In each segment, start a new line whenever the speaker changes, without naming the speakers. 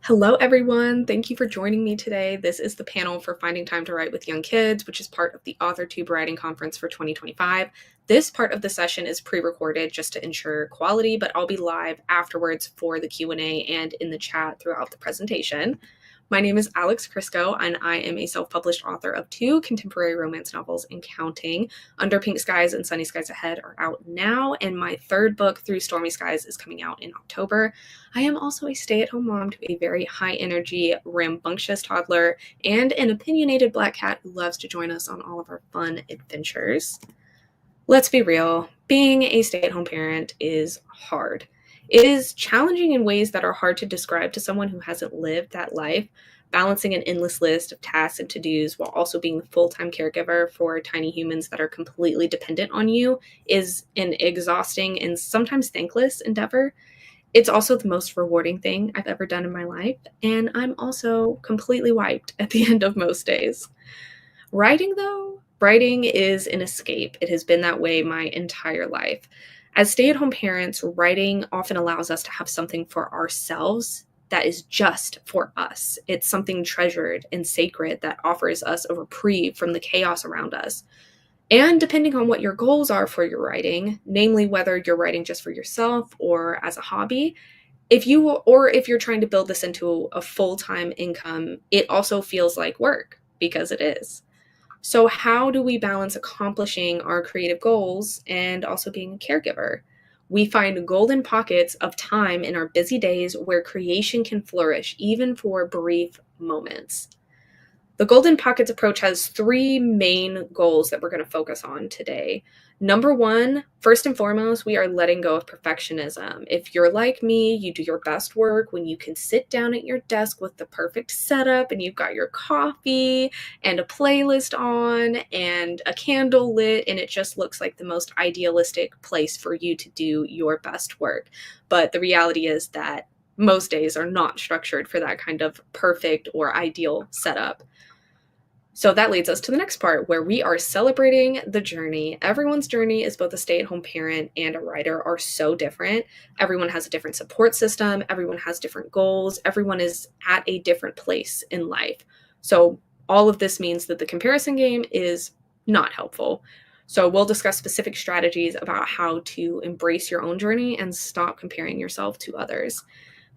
Hello, everyone. Thank you for joining me today. This is the panel for Finding Time to Write with Young Kids, which is part of the AuthorTube Writing Conference for 2025. This part of the session is pre-recorded just to ensure quality, but I'll be live afterwards for the Q&A and in the chat throughout the presentation. My name is Alex Chrisco, and I am a self-published author of 2 contemporary romance novels and counting. Under Pink Skies and Sunny Skies Ahead are out now, and my 3rd book, Through Stormy Skies, is coming out in October. I am also a stay-at-home mom to a very high-energy, rambunctious toddler and an opinionated black cat who loves to join us on all of our fun adventures. Let's be real, being a stay-at-home parent is hard. It is challenging in ways that are hard to describe to someone who hasn't lived that life, balancing an endless list of tasks and to-dos while also being the full-time caregiver for tiny humans that are completely dependent on you is an exhausting and sometimes thankless endeavor. It's also the most rewarding thing I've ever done in my life, and I'm also completely wiped at the end of most days. Writing is an escape. It has been that way my entire life. As stay-at-home parents, writing often allows us to have something for ourselves that is just for us. It's something treasured and sacred that offers us a reprieve from the chaos around us. And depending on what your goals are for your writing, namely whether you're writing just for yourself or as a hobby, if you're trying to build this into a full-time income, it also feels like work because it is. So how do we balance accomplishing our creative goals and also being a caregiver? We find golden pockets of time in our busy days where creation can flourish, even for brief moments. The Golden Pockets approach has 3 main goals that we're going to focus on today. Number 1, first and foremost, we are letting go of perfectionism. If you're like me, you do your best work when you can sit down at your desk with the perfect setup and you've got your coffee and a playlist on and a candle lit, and it just looks like the most idealistic place for you to do your best work. But the reality is that most days are not structured for that kind of perfect or ideal setup. So that leads us to the next part where we are celebrating the journey. Everyone's journey as both a stay-at-home parent and a writer are so different. Everyone has a different support system. Everyone has different goals. Everyone is at a different place in life. So all of this means that the comparison game is not helpful. So we'll discuss specific strategies about how to embrace your own journey and stop comparing yourself to others.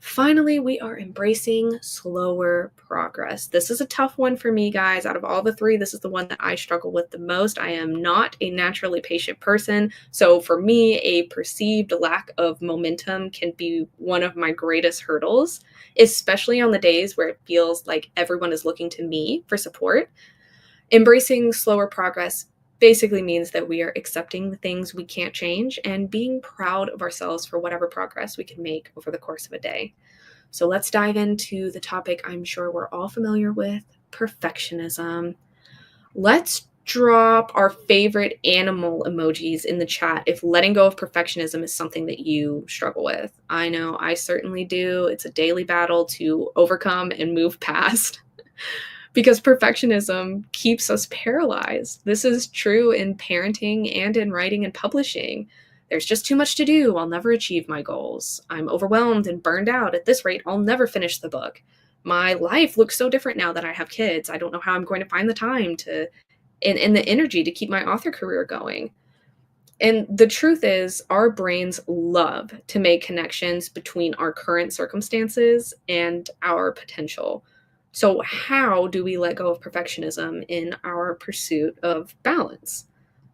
Finally, we are embracing slower progress. This is a tough one for me, guys. Out of all the 3, this is the one that I struggle with the most. I am not a naturally patient person. So for me, a perceived lack of momentum can be one of my greatest hurdles, especially on the days where it feels like everyone is looking to me for support. Embracing slower progress basically means that we are accepting the things we can't change and being proud of ourselves for whatever progress we can make over the course of a day. So let's dive into the topic I'm sure we're all familiar with, perfectionism. Let's drop our favorite animal emojis in the chat if letting go of perfectionism is something that you struggle with. I know I certainly do. It's a daily battle to overcome and move past. Because perfectionism keeps us paralyzed. This is true in parenting and in writing and publishing. There's just too much to do. I'll never achieve my goals. I'm overwhelmed and burned out. At this rate, I'll never finish the book. My life looks so different now that I have kids. I don't know how I'm going to find the time and the energy to keep my author career going. And the truth is, our brains love to make connections between our current circumstances and our potential. So how do we let go of perfectionism in our pursuit of balance?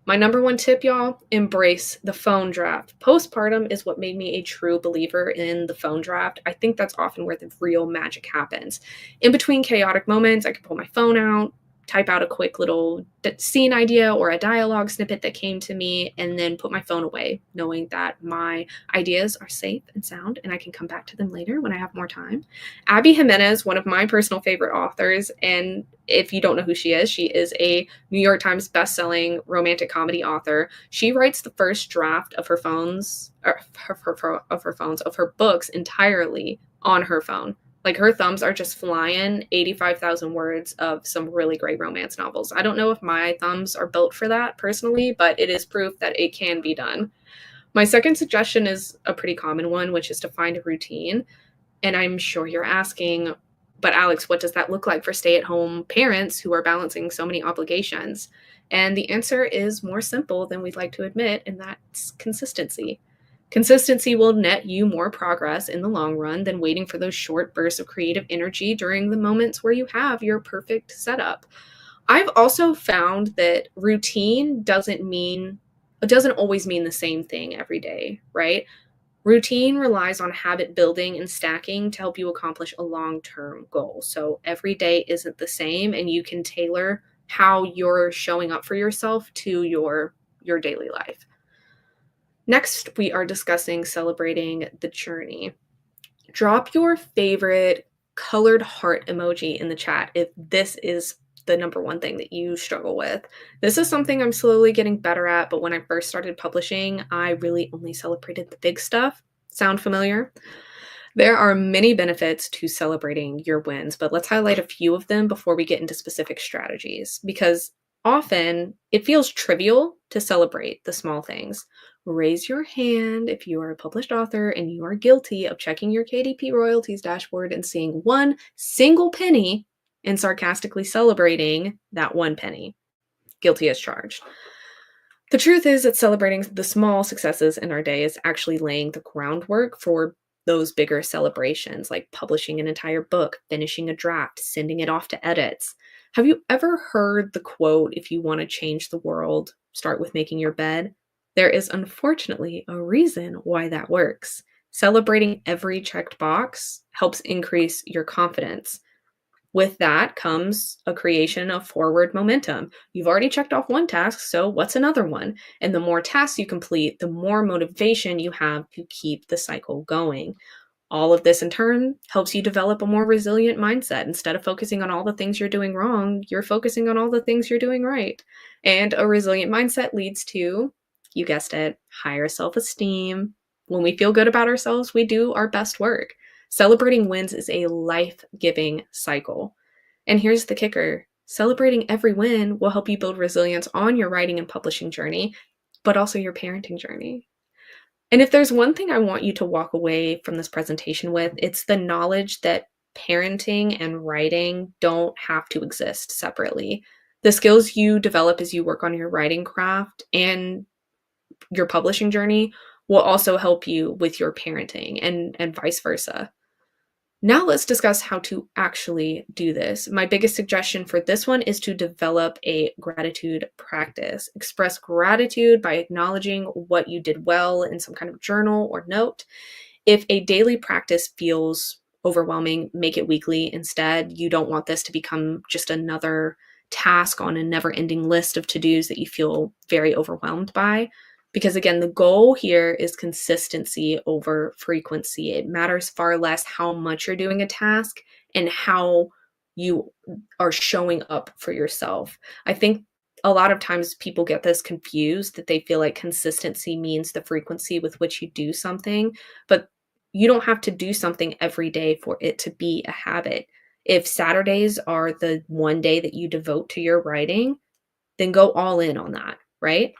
My number 1 tip, y'all, embrace the phone draft. Postpartum is what made me a true believer in the phone draft. I think that's often where the real magic happens. In between chaotic moments, I can pull my phone out, type out a quick little scene idea or a dialogue snippet that came to me, and then put my phone away, knowing that my ideas are safe and sound and I can come back to them later when I have more time. Abby Jimenez, one of my personal favorite authors, and if you don't know who she is a New York Times bestselling romantic comedy author. She writes the first draft of her books entirely on her phone. Like, her thumbs are just flying 85,000 words of some really great romance novels. I don't know if my thumbs are built for that personally, but it is proof that it can be done. My second suggestion is a pretty common one, which is to find a routine. And I'm sure you're asking, but Alex, what does that look like for stay-at-home parents who are balancing so many obligations? And the answer is more simple than we'd like to admit, and that's consistency. Consistency will net you more progress in the long run than waiting for those short bursts of creative energy during the moments where you have your perfect setup. I've also found that routine doesn't always mean the same thing every day, right? Routine relies on habit building and stacking to help you accomplish a long-term goal. So every day isn't the same, and you can tailor how you're showing up for yourself to your daily life. Next, we are discussing celebrating the journey. Drop your favorite colored heart emoji in the chat if this is the number one thing that you struggle with. This is something I'm slowly getting better at, but when I first started publishing, I really only celebrated the big stuff. Sound familiar? There are many benefits to celebrating your wins, but let's highlight a few of them before we get into specific strategies, because often it feels trivial to celebrate the small things. Raise your hand if you are a published author and you are guilty of checking your KDP royalties dashboard and seeing one single penny and sarcastically celebrating that one penny. Guilty as charged. The truth is that celebrating the small successes in our day is actually laying the groundwork for those bigger celebrations, like publishing an entire book, finishing a draft, sending it off to edits. Have you ever heard the quote, if you want to change the world, start with making your bed? There is unfortunately a reason why that works. Celebrating every checked box helps increase your confidence. With that comes a creation of forward momentum. You've already checked off one task, so what's another one? And the more tasks you complete, the more motivation you have to keep the cycle going. All of this in turn helps you develop a more resilient mindset. Instead of focusing on all the things you're doing wrong, you're focusing on all the things you're doing right. And a resilient mindset leads to, you guessed it, higher self-esteem. When we feel good about ourselves, we do our best work. Celebrating wins is a life-giving cycle. And here's the kicker. Celebrating every win will help you build resilience on your writing and publishing journey, but also your parenting journey. And if there's one thing I want you to walk away from this presentation with, it's the knowledge that parenting and writing don't have to exist separately. The skills you develop as you work on your writing craft and your publishing journey will also help you with your parenting and vice versa. Now let's discuss how to actually do this. My biggest suggestion for this one is to develop a gratitude practice. Express gratitude by acknowledging what you did well in some kind of journal or note. If a daily practice feels overwhelming, make it weekly instead. You don't want this to become just another task on a never-ending list of to-dos that you feel very overwhelmed by. Because again, the goal here is consistency over frequency. It matters far less how much you're doing a task and how you are showing up for yourself. I think a lot of times people get this confused, that they feel like consistency means the frequency with which you do something, but you don't have to do something every day for it to be a habit. If Saturdays are the one day that you devote to your writing, then go all in on that, right?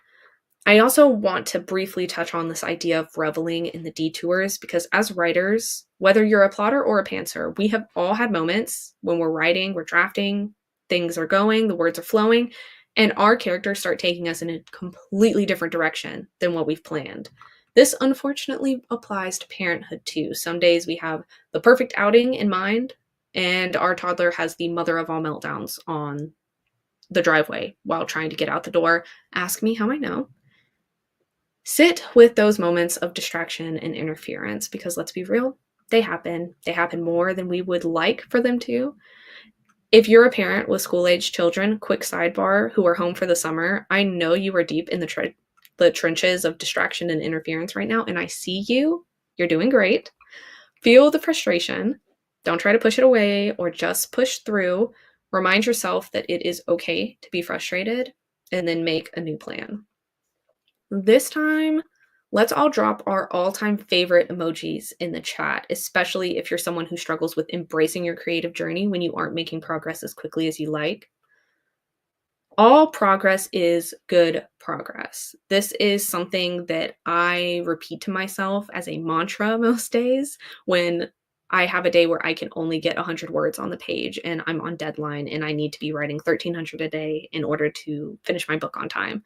I also want to briefly touch on this idea of reveling in the detours, because as writers, whether you're a plotter or a pantser, we have all had moments when we're writing, we're drafting, things are going, the words are flowing, and our characters start taking us in a completely different direction than what we've planned. This unfortunately applies to parenthood too. Some days we have the perfect outing in mind, and our toddler has the mother of all meltdowns on the driveway while trying to get out the door. Ask me how I know. Sit with those moments of distraction and interference, because let's be real, they happen. They happen more than we would like for them to. If you're a parent with school-aged children, quick sidebar, who are home for the summer, I know you are deep in the trenches of distraction and interference right now, and I see you. You're doing great. Feel the frustration. Don't try to push it away or just push through. Remind yourself that it is okay to be frustrated, and then make a new plan. This time, let's all drop our all-time favorite emojis in the chat, especially if you're someone who struggles with embracing your creative journey when you aren't making progress as quickly as you like. All progress is good progress. This is something that I repeat to myself as a mantra most days when I have a day where I can only get 100 words on the page and I'm on deadline and I need to be writing 1,300 a day in order to finish my book on time.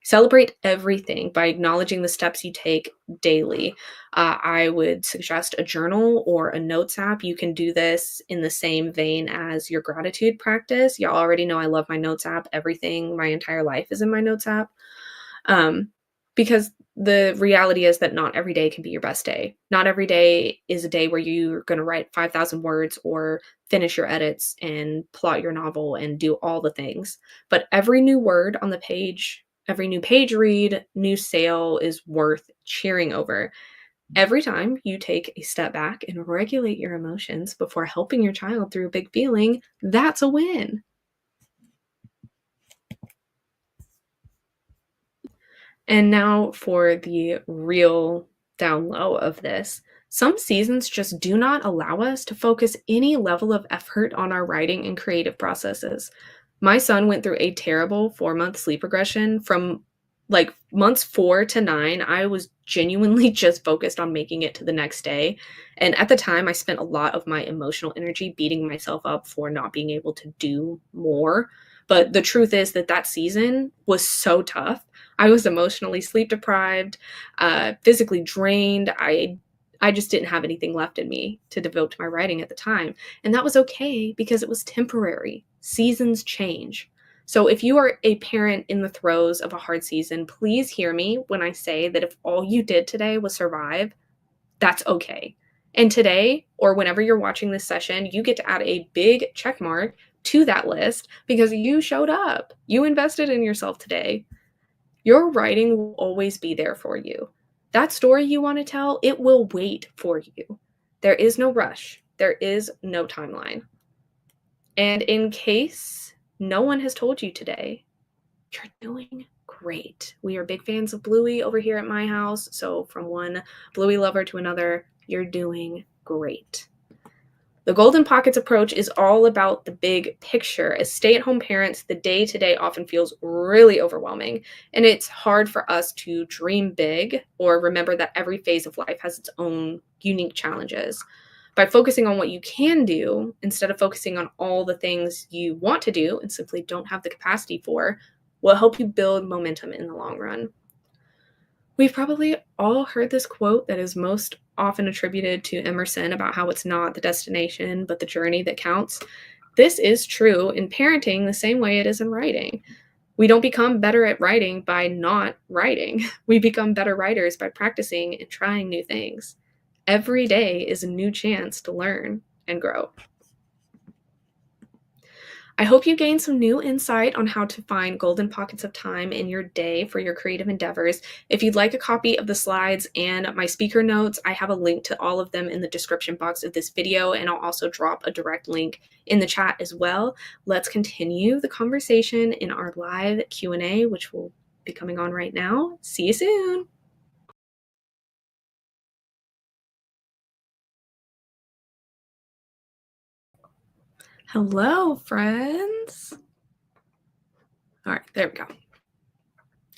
Celebrate everything by acknowledging the steps you take daily. I would suggest a journal or a notes app. You can do this in the same vein as your gratitude practice. Y'all already know I love my notes app. Everything, my entire life is in my notes app. Um, because the reality is that not every day can be your best day. Not every day is a day where you're going to write 5,000 words or finish your edits and plot your novel and do all the things. But every new word on the page, every new page read, new sale is worth cheering over. Every time you take a step back and regulate your emotions before helping your child through a big feeling, that's a win. And now for the real down low of this. Some seasons just do not allow us to focus any level of effort on our writing and creative processes. My son went through a terrible 4-month sleep regression from like months 4 to 9. I was genuinely just focused on making it to the next day. And at the time, I spent a lot of my emotional energy beating myself up for not being able to do more. But the truth is that that season was so tough. I was emotionally sleep deprived, physically drained. I just didn't have anything left in me to devote to my writing at the time. And that was okay because it was temporary. Seasons change. So if you are a parent in the throes of a hard season, please hear me when I say that if all you did today was survive, that's okay. And today, or whenever you're watching this session, you get to add a big check mark to that list because you showed up. You invested in yourself today. Your writing will always be there for you. That story you want to tell, it will wait for you. There is no rush. There is no timeline. And in case no one has told you today, you're doing great. We are big fans of Bluey over here at my house. So from one Bluey lover to another, you're doing great. The Golden Pockets approach is all about the big picture. As stay-at-home parents, the day-to-day often feels really overwhelming, and it's hard for us to dream big or remember that every phase of life has its own unique challenges. By focusing on what you can do, instead of focusing on all the things you want to do and simply don't have the capacity for, will help you build momentum in the long run. We've probably all heard this quote that is most often attributed to Emerson about how it's not the destination, but the journey that counts. This is true in parenting the same way it is in writing. We don't become better at writing by not writing. We become better writers by practicing and trying new things. Every day is a new chance to learn and grow. I hope you gained some new insight on how to find golden pockets of time in your day for your creative endeavors. If you'd like a copy of the slides and my speaker notes, I have a link to all of them in the description box of this video, and I'll also drop a direct link in the chat as well. Let's continue the conversation in our live Q&A, which will be coming on right now. See you soon. Hello, friends. All right, there we go.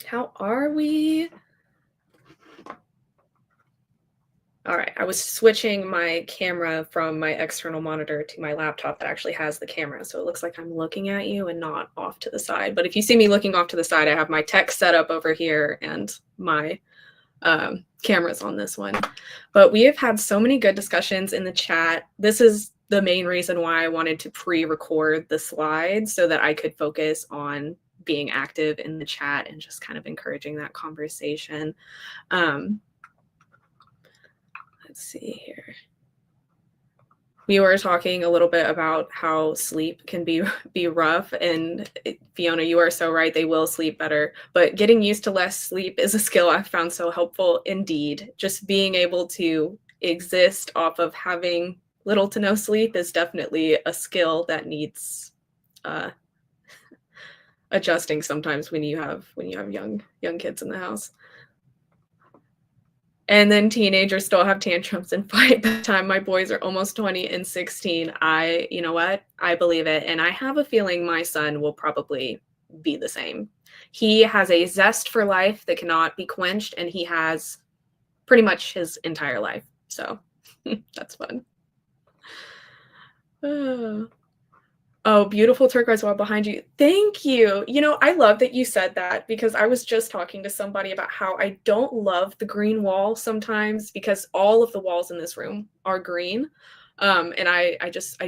How are we? All right, I was switching my camera from my external monitor to my laptop that actually has the camera. So it looks like I'm looking at you and not off to the side. But if you see me looking off to the side, I have my tech set up over here and my cameras on this one. But we have had so many good discussions in the chat. This is the main reason why I wanted to pre-record the slides so that I could focus on being active in the chat and just kind of encouraging that conversation. Let's see here. We were talking a little bit about how sleep can be rough, and Fiona, you are so right. They will sleep better, but getting used to less sleep is a skill I've found so helpful indeed. Just being able to exist off of having little to no sleep is definitely a skill that needs adjusting sometimes when you have young kids in the house. And then teenagers still have tantrums and fight. By the time my boys are almost 20 and 16, you know what? I believe it. And I have a feeling my son will probably be the same. He has a zest for life that cannot be quenched, and he has pretty much his entire life. So that's fun. Oh. Oh, beautiful turquoise wall behind you. Thank you. You know, I love that you said that because I was just talking to somebody about how I don't love the green wall sometimes because all of the walls in this room are green. And I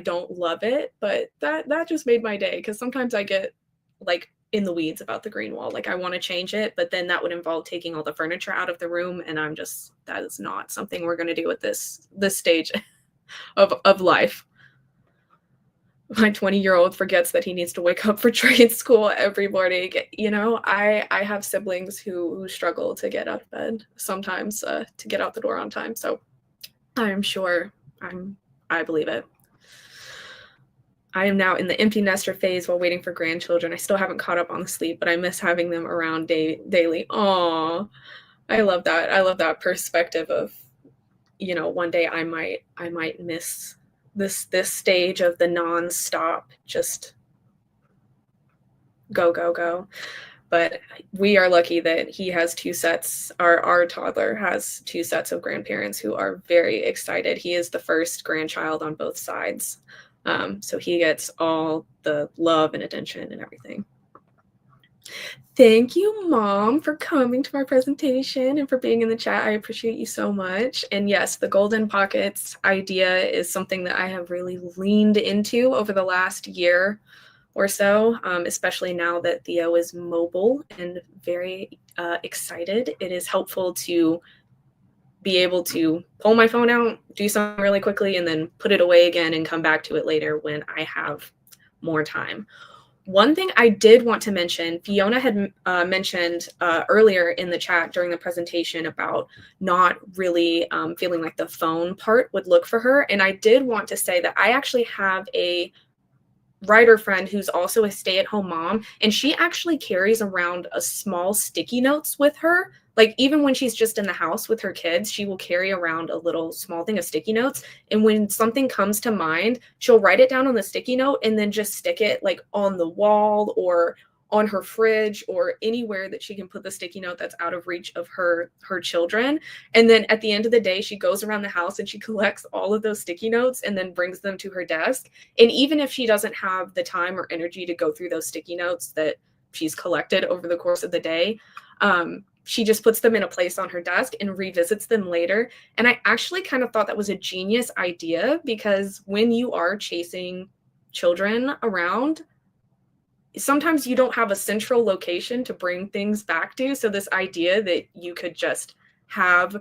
don't love it, but that just made my day because sometimes I get like in the weeds about the green wall. Like I want to change it, but then that would involve taking all the furniture out of the room, and that is not something we're going to do at this stage of life. My 20-year-old forgets that he needs to wake up for trade school every morning. You know, I have siblings who struggle to get out of bed sometimes, to get out the door on time. So I'm sure I believe it. I am now in the empty nester phase while waiting for grandchildren. I still haven't caught up on the sleep, but I miss having them around daily. Aw, I love that. I love that perspective of, you know, one day I might miss this stage of the nonstop, just go, go, go. But we are lucky that he has two sets. Our toddler has two sets of grandparents who are very excited. He is the first grandchild on both sides. So he gets all the love and attention and everything. Thank you, Mom, for coming to my presentation and for being in the chat. I appreciate you so much. And yes, the golden pockets idea is something that I have really leaned into over the last year or so, especially now that Theo is mobile and very excited. It is helpful to be able to pull my phone out, do something really quickly, and then put it away again and come back to it later when I have more time. One thing I did want to mention, Fiona had mentioned earlier in the chat during the presentation about not really feeling like the phone part would look for her. And I did want to say that I actually have a writer friend who's also a stay-at-home mom, and she actually carries around a small sticky notes with her. Like even when she's just in the house with her kids, she will carry around a little small thing of sticky notes, and when something comes to mind, she'll write it down on the sticky note and then just stick it like on the wall or on her fridge or anywhere that she can put the sticky note that's out of reach of her children. And then at the end of the day, she goes around the house and she collects all of those sticky notes and then brings them to her desk. And even if she doesn't have the time or energy to go through those sticky notes that she's collected over the course of the day, she just puts them in a place on her desk and revisits them later. And I actually kind of thought that was a genius idea because when you are chasing children around, sometimes you don't have a central location to bring things back to. So this idea that you could just have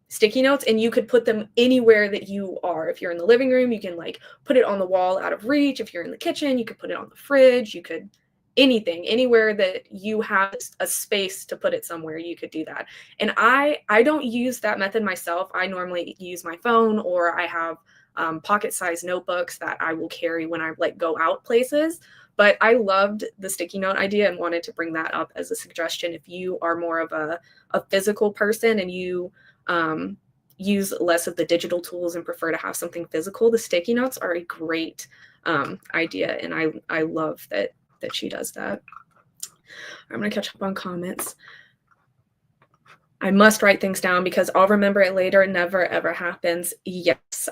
sticky notes and you could put them anywhere that you are. If you're in the living room, you can like put it on the wall out of reach. If you're in the kitchen, you could put it on the fridge. You could anywhere that you have a space to put it somewhere, you could do that. And I don't use that method myself. I normally use my phone, or I have pocket-sized notebooks that I will carry when I like go out places. But I loved the sticky note idea and wanted to bring that up as a suggestion. If you are more of a physical person and you use less of the digital tools and prefer to have something physical, the sticky notes are a great idea. And I love that she does that. I'm going to catch up on comments. I must write things down because I'll remember it later. It never, ever happens. Yes,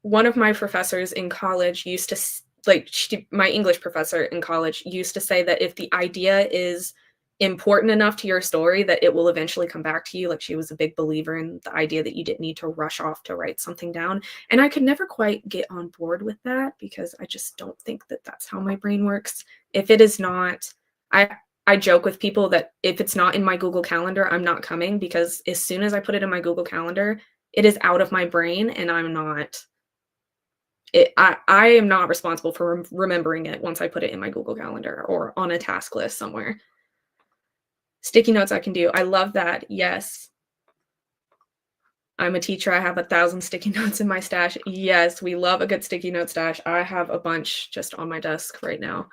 one of my professors in college used to, my English professor in college used to say that if the idea is important enough to your story, that it will eventually come back to you. Like she was a big believer in the idea that you didn't need to rush off to write something down. And I could never quite get on board with that because I just don't think that that's how my brain works. If it is not, I joke with people that if it's not in my Google Calendar, I'm not coming, because as soon as I put it in my Google Calendar, it is out of my brain and I'm not, I am not responsible for remembering it once I put it in my Google Calendar or on a task list somewhere. Sticky notes I can do. I love that. Yes. I'm a teacher. I have 1,000 sticky notes in my stash. Yes, we love a good sticky note stash. I have a bunch just on my desk right now,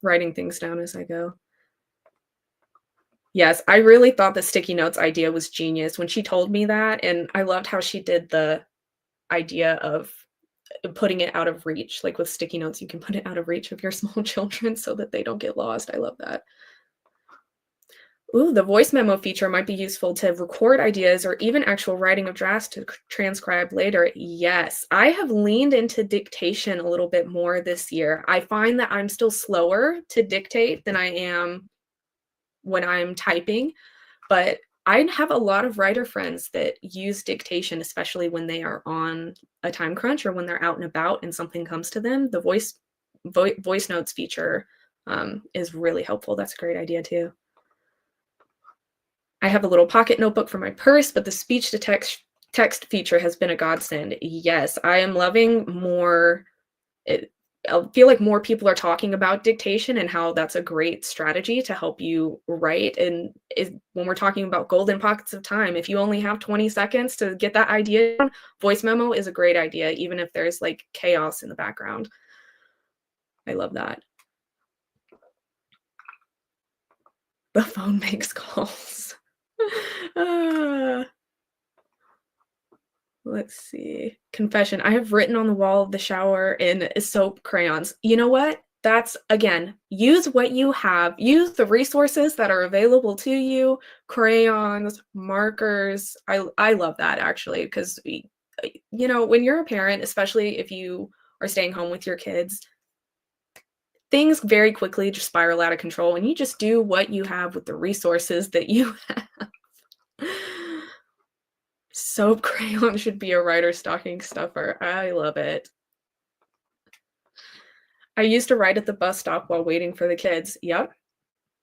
writing things down as I go. Yes, I really thought the sticky notes idea was genius when she told me that. And I loved how she did the idea of putting it out of reach. Like with sticky notes, you can put it out of reach of your small children so that they don't get lost. I love that. Ooh, the voice memo feature might be useful to record ideas or even actual writing of drafts to transcribe later. Yes, I have leaned into dictation a little bit more this year. I find that I'm still slower to dictate than I am when I'm typing, but I have a lot of writer friends that use dictation, especially when they are on a time crunch or when they're out and about and something comes to them. The voice notes feature is really helpful. That's a great idea too. I have a little pocket notebook for my purse, but the speech to text feature has been a godsend. Yes, I am loving more it, I feel like more people are talking about dictation and how that's a great strategy to help you write. And when we're talking about golden pockets of time, if you only have 20 seconds to get that idea down, voice memo is a great idea, even if there's like chaos in the background. I love that. The phone makes calls. Ah. Let's see. Confession. I have written on the wall of the shower in soap crayons. You know what? That's again, use what you have. Use the resources that are available to you. Crayons, markers. I love that actually because when you're a parent, especially if you are staying home with your kids, things very quickly just spiral out of control and you just do what you have with the resources that you have. Soap crayon should be a writer stocking stuffer. I love it. I used to write at the bus stop while waiting for the kids. Yep,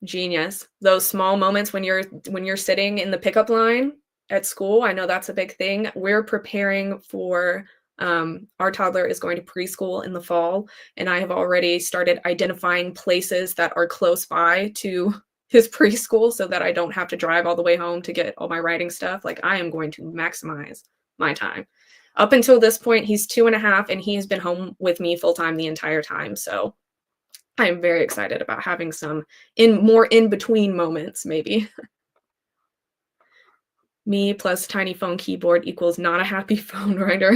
genius. Those small moments when you're sitting in the pickup line at school, I know that's a big thing. We're preparing for our toddler is going to preschool in the fall, and I have already started identifying places that are close by to his preschool so that I don't have to drive all the way home to get all my writing stuff. Like I am going to maximize my time. Up until this point, he's 2.5 and he's been home with me full time the entire time. So I am very excited about having some more in between moments, maybe. Me plus tiny phone keyboard equals not a happy phone writer.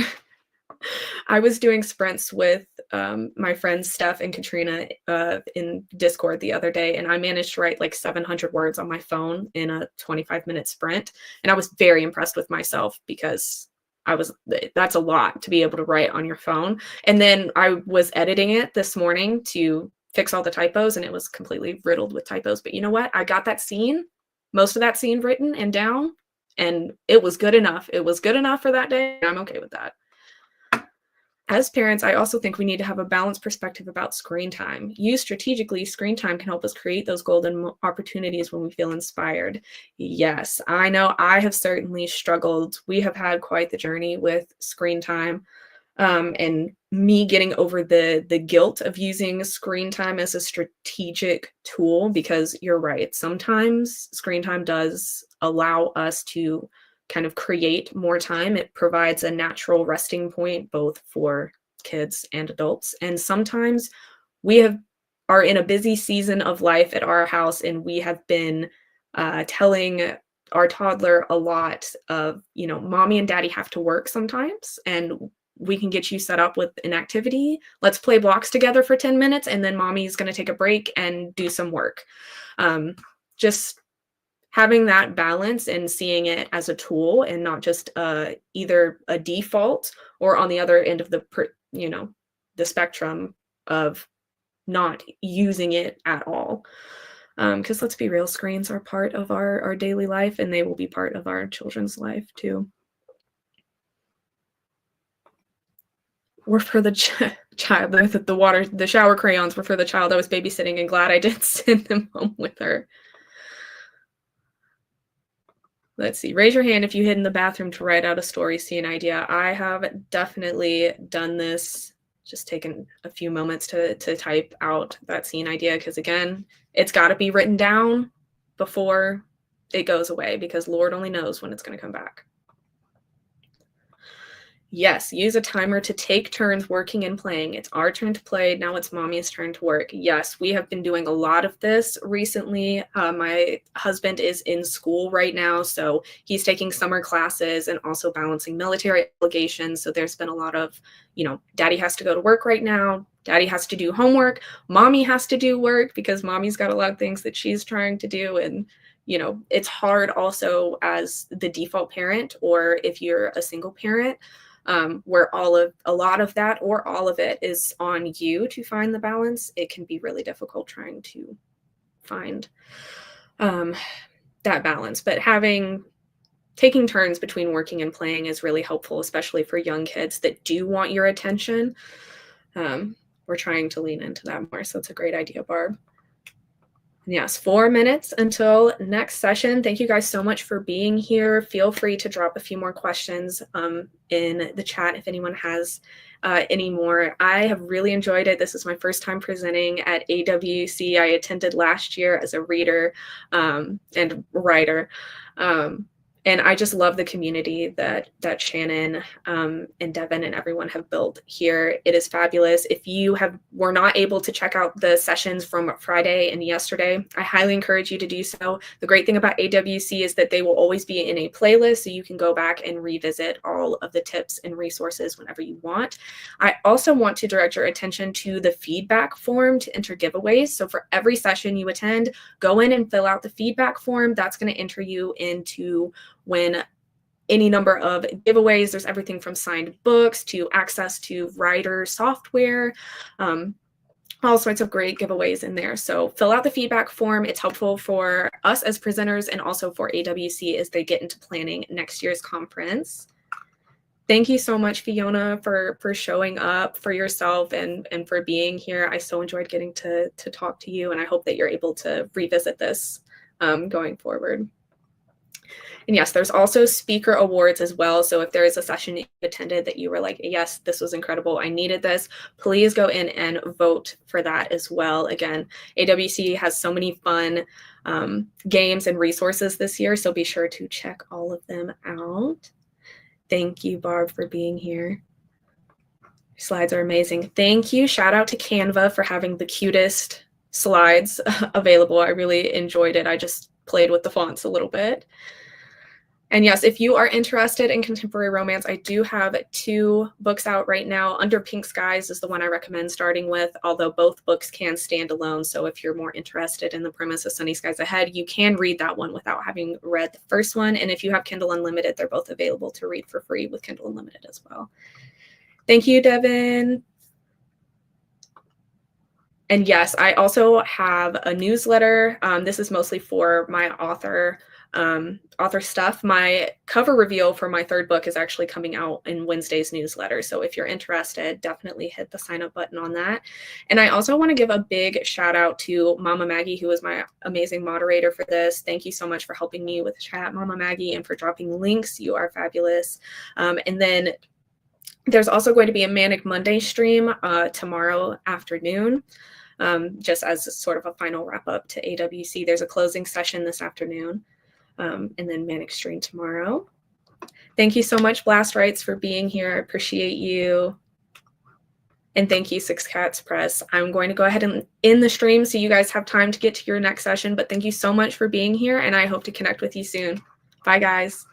I was doing sprints with my friends Steph and Katrina in Discord the other day, and I managed to write like 700 words on my phone in a 25-minute sprint. And I was very impressed with myself because that's a lot to be able to write on your phone. And then I was editing it this morning to fix all the typos, and it was completely riddled with typos. But you know what? I got most of that scene written and down, and it was good enough. It was good enough for that day. I'm okay with that. As parents, I also think we need to have a balanced perspective about screen time. Used strategically, screen time can help us create those golden opportunities when we feel inspired. Yes, I know I have certainly struggled. We have had quite the journey with screen time, and me getting over the guilt of using screen time as a strategic tool, because you're right. Sometimes screen time does allow us to kind of create more time. It provides a natural resting point both for kids and adults. And sometimes we are in a busy season of life at our house, and we have been telling our toddler a lot of, mommy and daddy have to work sometimes, and we can get you set up with an activity. Let's play blocks together for 10 minutes, and then mommy's going to take a break and do some work. Just having that balance and seeing it as a tool and not just either a default or on the other end of the spectrum of not using it at all. Because let's be real, screens are part of our daily life, and they will be part of our children's life too. Were for the child, the shower crayons were for the child I was babysitting, and glad I did send them home with her. Let's see. Raise your hand if you hid in the bathroom to write out a story scene idea. I have definitely done this. Just taken a few moments to type out that scene idea, because again, it's got to be written down before it goes away, because Lord only knows when it's going to come back. Yes, use a timer to take turns working and playing. It's our turn to play. Now it's mommy's turn to work. Yes, we have been doing a lot of this recently. My husband is in school right now, so he's taking summer classes and also balancing military obligations. So there's been a lot of, daddy has to go to work right now. Daddy has to do homework. Mommy has to do work because mommy's got a lot of things that she's trying to do. And it's hard also as the default parent, or if you're a single parent, where a lot of that or all of it is on you to find the balance. It can be really difficult trying to find that balance. But taking turns between working and playing is really helpful, especially for young kids that do want your attention. We're trying to lean into that more. So it's a great idea, Barb. Yes, 4 minutes until next session. Thank you guys so much for being here. Feel free to drop a few more questions in the chat if anyone has any more. I have really enjoyed it. This is my first time presenting at AWC. I attended last year as a reader and writer. And I just love the community that Shannon and Devin and everyone have built here. It is fabulous. If you were not able to check out the sessions from Friday and yesterday, I highly encourage you to do so. The great thing about AWC is that they will always be in a playlist, so you can go back and revisit all of the tips and resources whenever you want. I also want to direct your attention to the feedback form to enter giveaways. So for every session you attend, go in and fill out the feedback form. That's going to enter you into win any number of giveaways. There's everything from signed books to access to writer software, all sorts of great giveaways in there. So fill out the feedback form. It's helpful for us as presenters and also for AWC as they get into planning next year's conference. Thank you so much, Fiona, for showing up for yourself and for being here. I so enjoyed getting to talk to you, and I hope that you're able to revisit this going forward. And yes, there's also speaker awards as well. So if there is a session you attended that you were like, yes, this was incredible, I needed this, please go in and vote for that as well. Again, AWC has so many fun games and resources this year, so be sure to check all of them out. Thank you, Barb, for being here. Slides are amazing. Thank you. Shout out to Canva for having the cutest slides available. I really enjoyed it. I just played with the fonts a little bit. And yes, if you are interested in contemporary romance, I do have 2 books out right now. Under Pink Skies is the one I recommend starting with, although both books can stand alone. So if you're more interested in the premise of Sunny Skies Ahead, you can read that one without having read the first one. And if you have Kindle Unlimited, they're both available to read for free with Kindle Unlimited as well. Thank you, Devin. And yes, I also have a newsletter. This is mostly for my author stuff. My cover reveal for my 3rd book is actually coming out in Wednesday's newsletter. So if you're interested, definitely hit the sign up button on that. And I also want to give a big shout out to Mama Maggie, who is my amazing moderator for this. Thank you so much for helping me with chat, Mama Maggie, and for dropping links. You are fabulous. And then there's also going to be a Manic Monday stream tomorrow afternoon. Just as sort of a final wrap up to AWC. There's a closing session this afternoon. And then Manic stream tomorrow. Thank you so much, Blast Rights, for being here. I appreciate you. And thank you, Six Cats Press. I'm going to go ahead and end the stream so you guys have time to get to your next session. But thank you so much for being here, and I hope to connect with you soon. Bye, guys.